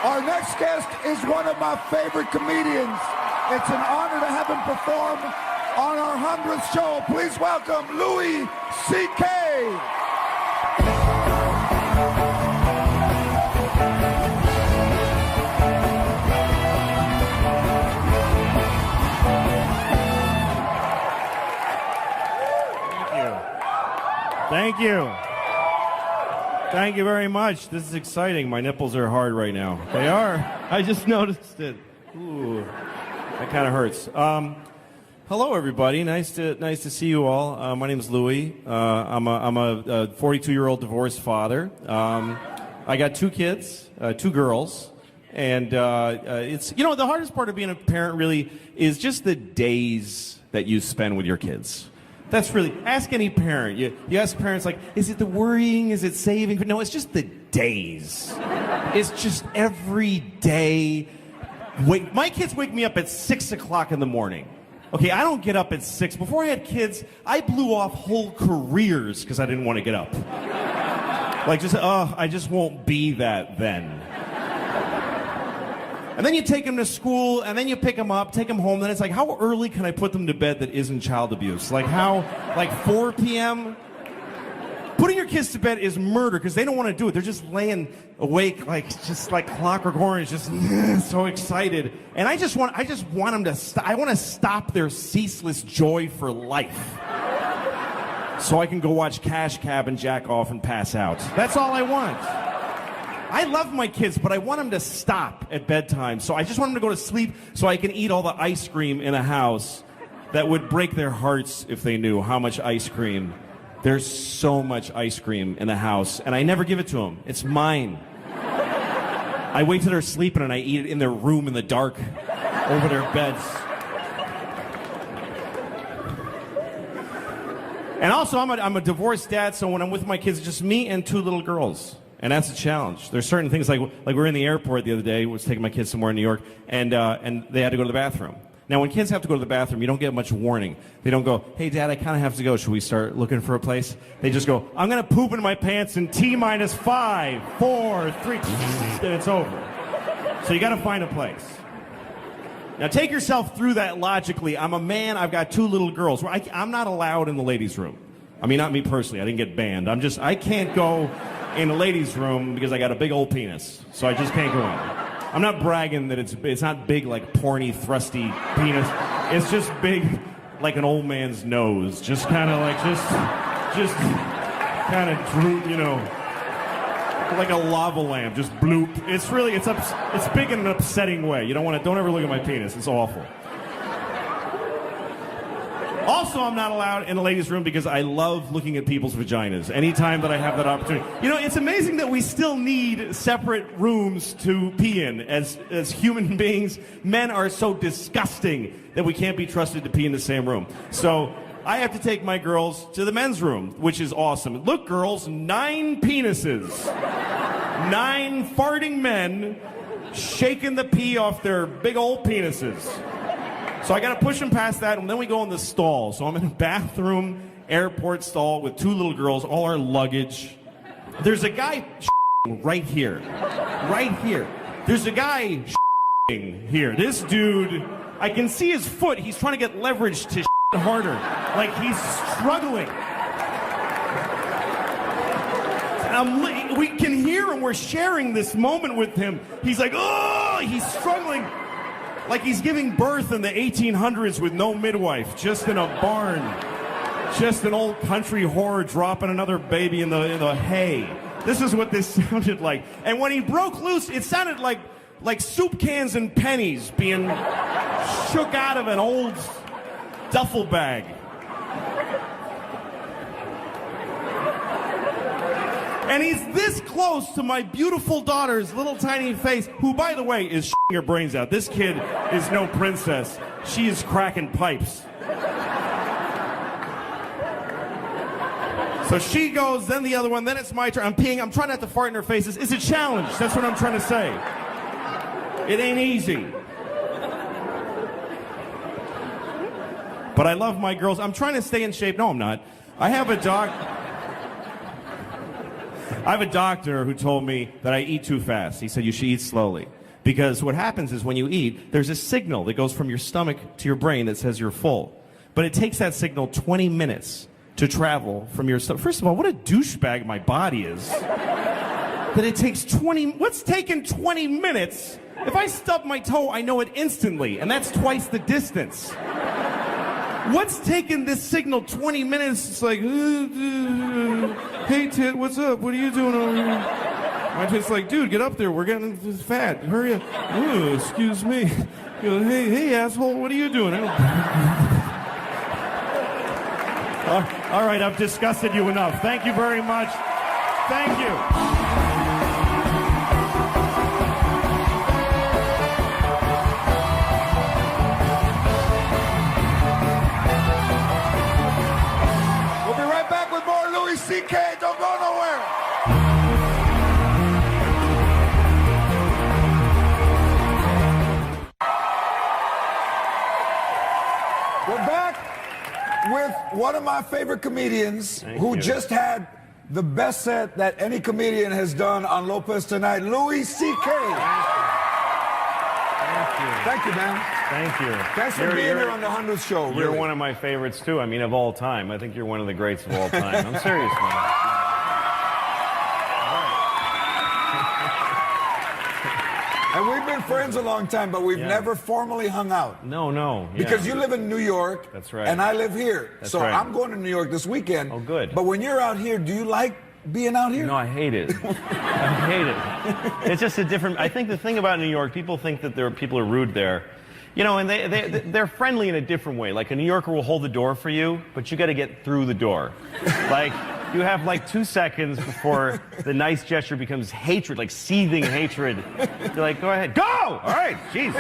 Our next guest is one of my favorite comedians. It's an honor to have him perform on our 100th show. Please welcome Louis C.K. Thank you. Thank you very much. This is exciting. My nipples are hard right now. They are. I just noticed it. Ooh, that kind of hurts. Hello, everybody. Nice to see you all. My name is Louis. I'm a 42-year-old divorced father. I got two kids, two girls, and it's the hardest part of being a parent really is just the days that you spend with your kids. That's really, ask any parent. You ask parents, like, is it the worrying? Is it saving? No, it's just the days. It's just every day. My kids wake me up at 6 o'clock in the morning. Okay, I don't get up at 6. Before I had kids, I blew off whole careers because I didn't want to get up. Like, I just won't be that then. And then you take them to school, and then you pick them up, take them home, then it's like, how early can I put them to bed that isn't child abuse? Like 4 p.m.? Putting your kids to bed is murder, because they don't want to do it. They're just laying awake, just like Clockwork Orange, just so excited. And I just want them to stop. I want to stop their ceaseless joy for life. So I can go watch Cash Cab and jack off and pass out. That's all I want. I love my kids, but I want them to stop at bedtime. So I just want them to go to sleep so I can eat all the ice cream in a house that would break their hearts if they knew how much ice cream. There's so much ice cream in the house, and I never give it to them. It's mine. I wait till they're sleeping, and I eat it in their room in the dark over their beds. And also, I'm a divorced dad, so when I'm with my kids, it's just me and two little girls. And that's a challenge. There's certain things like we're in the airport the other day. I was taking my kids somewhere in New York, and they had to go to the bathroom. Now, when kids have to go to the bathroom, you don't get much warning. They don't go, hey, Dad, I kind of have to go. Should we start looking for a place? They just go, I'm going to poop in my pants in T-minus 5, 4, 3, and it's over. So you got to find a place. Now, take yourself through that logically. I'm a man. I've got two little girls. I'm not allowed in the ladies' room. I mean, not me personally. I didn't get banned. I can't go in the ladies' room because I got a big old penis, so I just can't go in. I'm not bragging that it's not big like porny, thrusty penis. It's just big like an old man's nose, just kind of like just kind of droop, like a lava lamp, just bloop. It's big in an upsetting way. Don't ever look at my penis. It's awful. Also, I'm not allowed in the ladies' room because I love looking at people's vaginas anytime that I have that opportunity. It's amazing that we still need separate rooms to pee in. As human beings, men are so disgusting that we can't be trusted to pee in the same room. So I have to take my girls to the men's room, which is awesome. Look, girls, 9 penises. 9 farting men shaking the pee off their big old penises. So I got to push them past that, and then we go in the stall. So I'm in a bathroom, airport stall with 2 little girls, all our luggage. There's a guy right here. Right here. There's a guy here. This dude, I can see his foot. He's trying to get leverage to harder. Like he's struggling. And we can hear him. We're sharing this moment with him. He's like, oh, he's struggling. Like he's giving birth in the 1800s with no midwife, just in a barn. Just an old country whore dropping another baby in the hay. This is what this sounded like. And when he broke loose, it sounded like soup cans and pennies being shook out of an old duffel bag. And he's this close to my beautiful daughter's little tiny face, who, by the way, is shitting her brains out. This kid is no princess. She is cracking pipes. So she goes, then the other one, then it's my turn. I'm peeing. I'm trying not to fart in her faces. It's a challenge. That's what I'm trying to say. It ain't easy. But I love my girls. I'm trying to stay in shape. No, I'm not. I have a doctor who told me that I eat too fast. He said, you should eat slowly. Because what happens is when you eat, there's a signal that goes from your stomach to your brain that says you're full. But it takes that signal 20 minutes to travel from your stomach. First of all, what a douchebag my body is. That it takes 20... What's taking 20 minutes? If I stub my toe, I know it instantly, and that's twice the distance. What's taking this signal 20 minutes? It's like, hey, Tit, what's up? What are you doing over here? My Tit's like, dude, get up there. We're getting fat. Hurry up. Ooh, excuse me. You know, hey, asshole, what are you doing? All right, I've disgusted you enough. Thank you very much. Thank you. C.K., don't go nowhere. We're back with one of my favorite comedians who just had the best set that any comedian has done on Lopez tonight, Louis C.K. Thank you, man. Thank you. Thanks for being here on the 100th show. You're one of my favorites, too. I mean, of all time. I think you're one of the greats of all time. I'm serious, man. And we've been friends a long time, but we've never formally hung out. No. Yeah. Because you live in New York. That's right. And I live here. That's so right. I'm going to New York this weekend. Oh, good. But when you're out here, do you like being out here? No, I hate it. I hate it. It's just a different... I think the thing about New York, people think that people are rude there. You know, and they're friendly in a different way. Like, a New Yorker will hold the door for you, but you got to get through the door. Like, you have like 2 seconds before the nice gesture becomes hatred, like seething hatred. You're like, go ahead. Go! All right, jeez.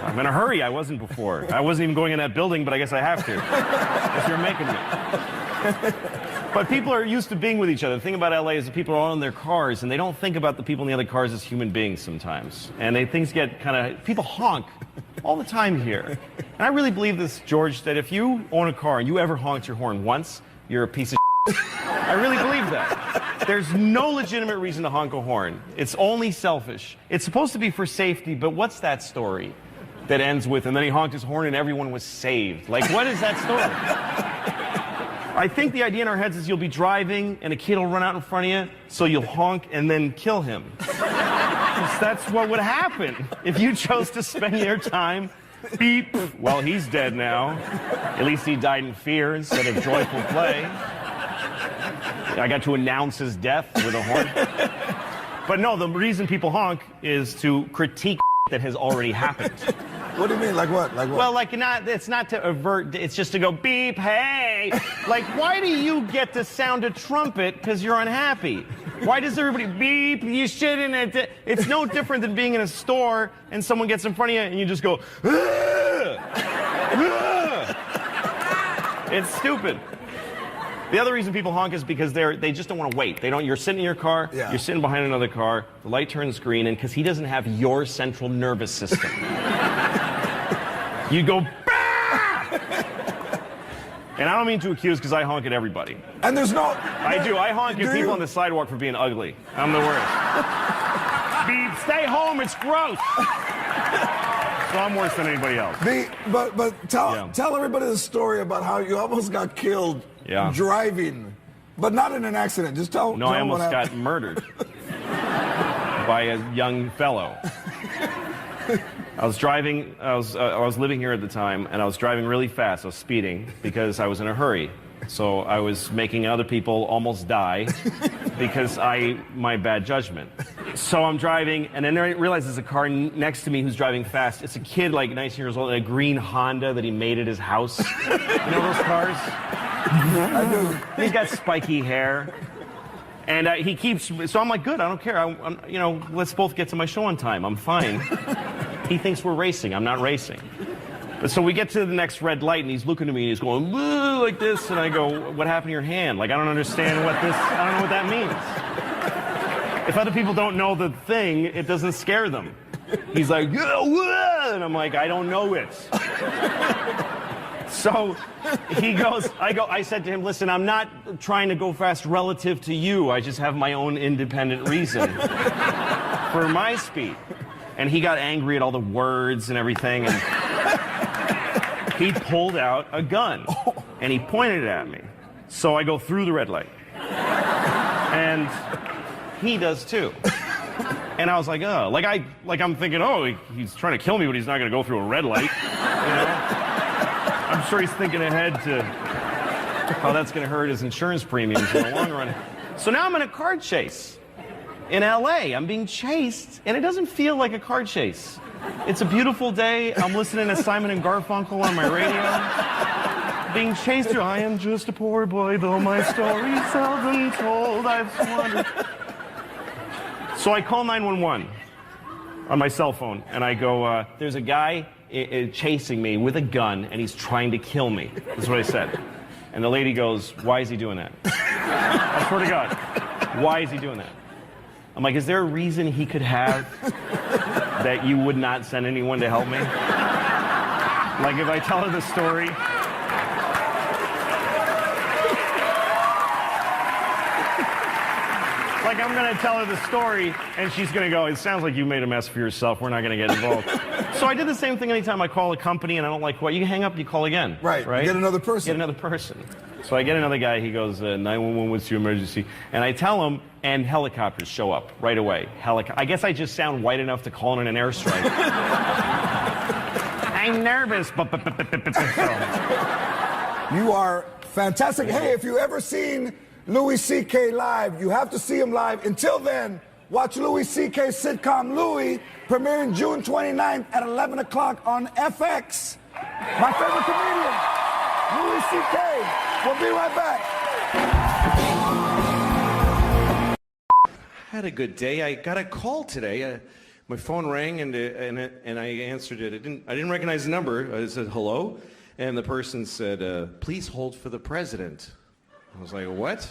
I'm in a hurry. I wasn't before. I wasn't even going in that building, but I guess I have to. Because you're making me. But people are used to being with each other. The thing about LA is that people are all in their cars, and they don't think about the people in the other cars as human beings sometimes. And things get kind of... People honk all the time here. And I really believe this, George, that if you own a car and you ever honked your horn once, you're a piece of I really believe that. There's no legitimate reason to honk a horn. It's only selfish. It's supposed to be for safety, but what's that story that ends with, and then he honked his horn and everyone was saved? Like, what is that story? I think the idea in our heads is you'll be driving and a kid will run out in front of you, so you'll honk and then kill him. That's what would happen if you chose to spend your time beep. Well, he's dead now. At least he died in fear instead of joyful play. I got to announce his death with a horn. But no, the reason people honk is to critique that has already happened. What do you mean? Like what? Like what? Well, it's not to avert, it's just to go beep, hey. Like, why do you get to sound a trumpet because you're unhappy? Why does everybody beep? You shouldn't. It's no different than being in a store and someone gets in front of you and you just go, ugh, ugh. It's stupid. The other reason people honk is because they just don't want to wait. You're sitting in your car, you're sitting behind another car, the light turns green, and because he doesn't have your central nervous system. You go, bah! And I don't mean to accuse because I honk at everybody. And there's no... I do. I honk at people on the sidewalk for being ugly. I'm the worst. Beep, stay home, it's gross. So I'm worse than anybody else. But tell everybody the story about how you almost got killed driving, but not in an accident. Just tell. No, I almost got murdered by a young fellow. I was driving. I was living here at the time, and I was driving really fast. I was speeding because I was in a hurry. So I was making other people almost die because my bad judgment. So I'm driving, and then I realize there's a car next to me who's driving fast. It's a kid, like 19 years old, in a green Honda that he made at his house. You know those cars? I do. He's got spiky hair. And he keeps, so I'm like, good, I don't care. You know, let's both get to my show on time. I'm fine. He thinks we're racing. I'm not racing. But so we get to the next red light, and he's looking at me, and he's going, "Woo," like this, and I go, what happened to your hand? Like, I don't understand I don't know what that means. If other people don't know the thing, it doesn't scare them. He's like, "Yeah, whoa," and I'm like, I don't know it. So he goes, I said to him, listen, I'm not trying to go fast relative to you. I just have my own independent reason for my speed. And he got angry at all the words and everything, and he pulled out a gun, and he pointed it at me. So I go through the red light. And he does too. And I was like, oh, I'm thinking, oh, he's trying to kill me, but he's not going to go through a red light. You know? I'm sure he's thinking ahead to how that's going to hurt his insurance premiums in the long run. So now I'm in a car chase in LA. I'm being chased, and it doesn't feel like a car chase. It's a beautiful day. I'm listening to Simon and Garfunkel on my radio. Being chased through, I am just a poor boy, though my story's seldom told. I've wondered. So I call 911 on my cell phone, and I go, there's a guy chasing me with a gun, and he's trying to kill me. That's what I said. And the lady goes, why is he doing that? I swear to God, why is he doing that? I'm like, is there a reason he could have that you would not send anyone to help me? Like, if I tell her the story... Like, I'm going to tell her the story, and she's going to go, it sounds like you made a mess for yourself. We're not going to get involved. So I did the same thing anytime I call a company, and I don't like what. You hang up, you call again. Right. Get another person. Get another person. So I get another guy. He goes, 911, what's your emergency? And I tell him, and helicopters show up right away. I guess I just sound white enough to call in an airstrike. I'm nervous. You are fantastic. Hey, if you ever seen Louis C.K. live, you have to see him live. Until then, watch Louis C.K.'s sitcom Louis, premiering June 29th at 11 o'clock on FX. My favorite comedian, Louis C.K. We'll be right back. Had a good day. I got a call today. My phone rang and I answered it. I didn't recognize the number. I said hello, and the person said, "Please hold for the president." I was like, what?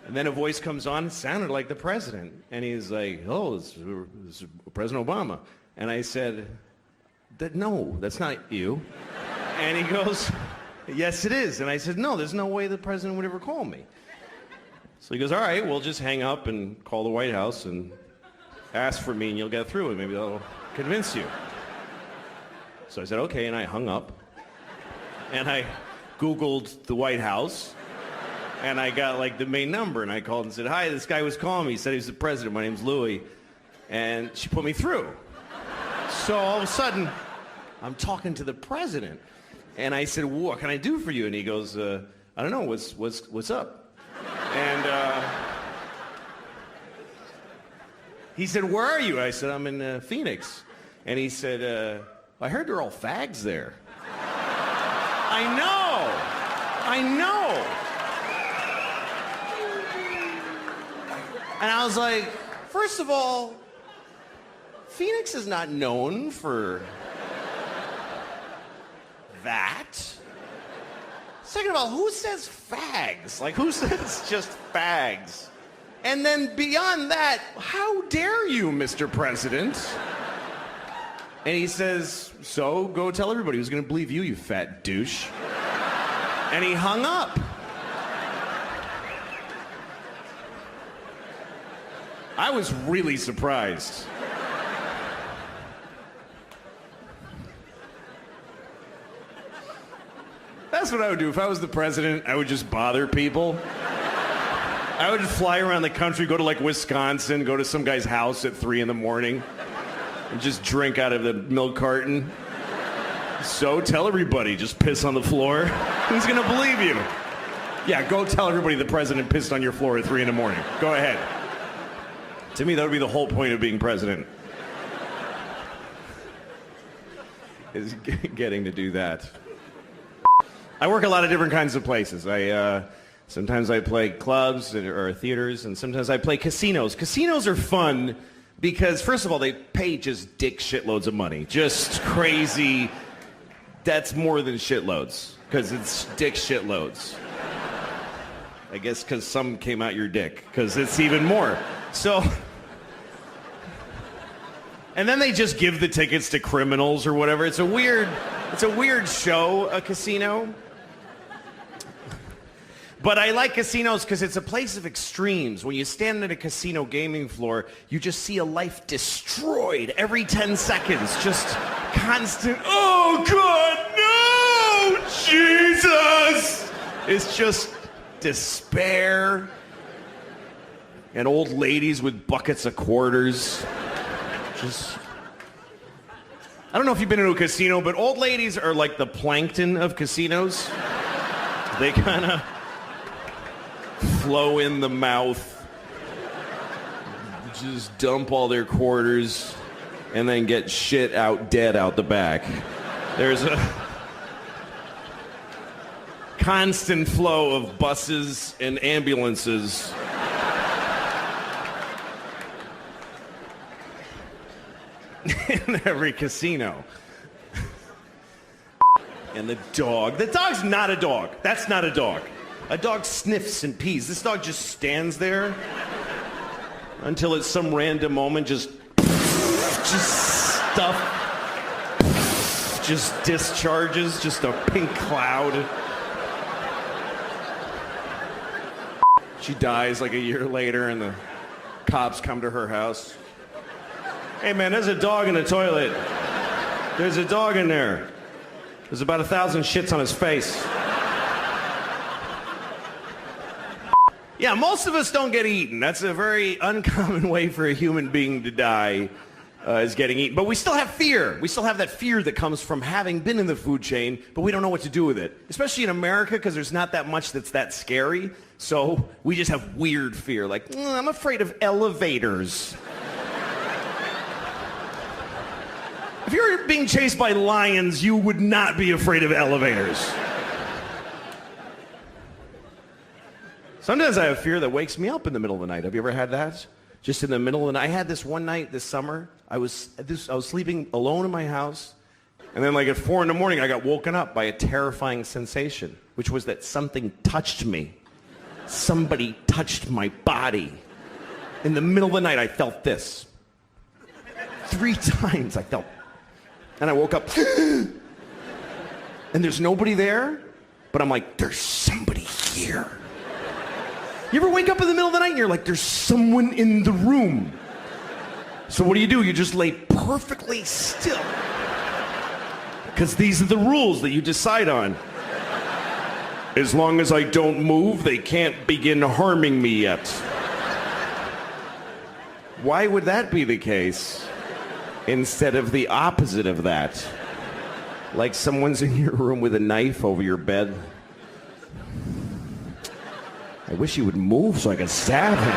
And then a voice comes on, it sounded like the president. And he's like, oh, it's President Obama. And I said, no, that's not you. And he goes, yes, it is. And I said, no, there's no way the president would ever call me. So he goes, all right, we'll just hang up and call the White House and ask for me and you'll get through and maybe they'll convince you. So I said, okay, and I hung up. And I Googled the White House. And I got like the main number, and I called and said, hi, this guy was calling me. He said he was the president. My name's Louis. And she put me through. So all of a sudden, I'm talking to the president. And I said, what can I do for you? And he goes, I don't know, what's up? And he said, where are you? I said, I'm in Phoenix. And he said, I heard they're all fags there. I know. And I was like, first of all, Phoenix is not known for that. Second of all, who says fags? Like, who says just fags? And then beyond that, how dare you, Mr. President? And he says, so go tell everybody who's going to believe you, you fat douche. And he hung up. I was really surprised. That's what I would do. If I was the president, I would just bother people. I would just fly around the country, go to like Wisconsin, go to some guy's house at 3 in the morning, and just drink out of the milk carton. So tell everybody, just piss on the floor. Who's gonna believe you? Yeah, go tell everybody the president pissed on your floor at 3 in the morning. Go ahead. To me, that would be the whole point of being president. Is getting to do that. I work a lot of different kinds of places. Sometimes I play clubs or theaters, and sometimes I play casinos. Casinos are fun because, first of all, they pay just dick shitloads of money. Just crazy. That's more than shitloads, because it's dick shitloads. I guess because some came out your dick, because it's even more. So, and then they just give the tickets to criminals or whatever. It's a weird show, a casino. But I like casinos because it's a place of extremes. When you stand at a casino gaming floor, you just see a life destroyed every 10 seconds. Just constant, oh God, no, Jesus! It's just despair. And old ladies with buckets of quarters. Just... I don't know if you've been to a casino, but old ladies are like the plankton of casinos. They kind of flow in the mouth, just dump all their quarters, and then get shit out dead out the back. There's a constant flow of buses and ambulances. In every casino. And the dog's not a dog. That's not a dog. A dog sniffs and pees. This dog just stands there until at some random moment just stuff just discharges, just a pink cloud. She dies like a year later and the cops come to her house. Hey man, there's a dog in the toilet. There's a dog in there. There's about 1,000 shits on his face. Yeah, most of us don't get eaten. That's a very uncommon way for a human being to die, is getting eaten. But we still have fear. We still have that fear that comes from having been in the food chain, but we don't know what to do with it. Especially in America, because there's not that much that's that scary. So we just have weird fear, like, I'm afraid of elevators. If you're being chased by lions, you would not be afraid of elevators. Sometimes I have fear that wakes me up in the middle of the night. Have you ever had that? Just in the middle of the night. I had this one night this summer. I was sleeping alone in my house, and then like at 4 a.m, I got woken up by a terrifying sensation, which was that something touched me. Somebody touched my body. In the middle of the night, I felt this. 3 times I felt. And I woke up, and there's nobody there, but I'm like, there's somebody here. You ever wake up in the middle of the night and you're like, there's someone in the room? So what do? You just lay perfectly still. Because these are the rules that you decide on. As long as I don't move, they can't begin harming me yet. Why would that be the case? Instead of the opposite of that. Like someone's in your room with a knife over your bed. I wish he would move so I could stab him.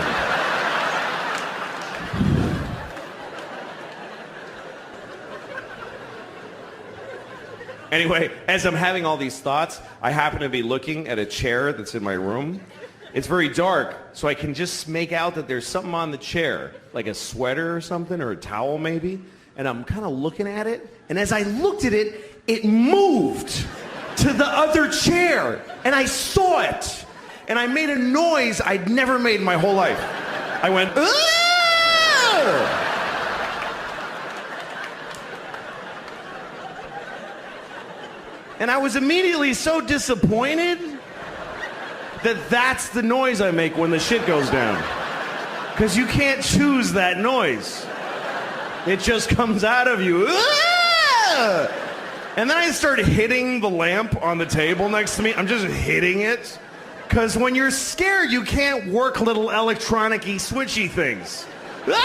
Anyway, as I'm having all these thoughts, I happen to be looking at a chair that's in my room. It's very dark, so I can just make out that there's something on the chair, like a sweater or something, or a towel maybe. And I'm kind of looking at it, and as I looked at it, it moved to the other chair, and I saw it. And I made a noise I'd never made in my whole life. I went, "Aah!" And I was immediately so disappointed that that's the noise I make when the shit goes down. Because you can't choose that noise. It just comes out of you. "Aah!" And then I started hitting the lamp on the table next to me. I'm just hitting it. Because when you're scared, you can't work little electronic-y, switchy things. Help!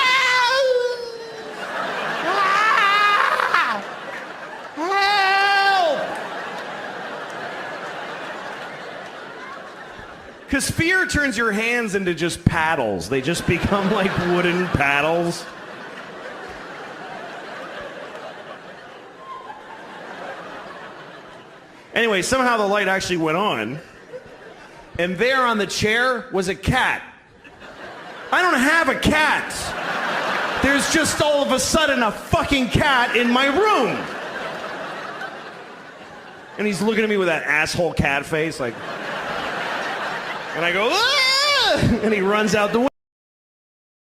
Because fear turns your hands into just paddles. They just become like wooden paddles. Anyway, somehow the light actually went on. And there on the chair was a cat. I don't have a cat. There's just all of a sudden a fucking cat in my room. And he's looking at me with that asshole cat face, like. And I go, "Ah!" And he runs out the window.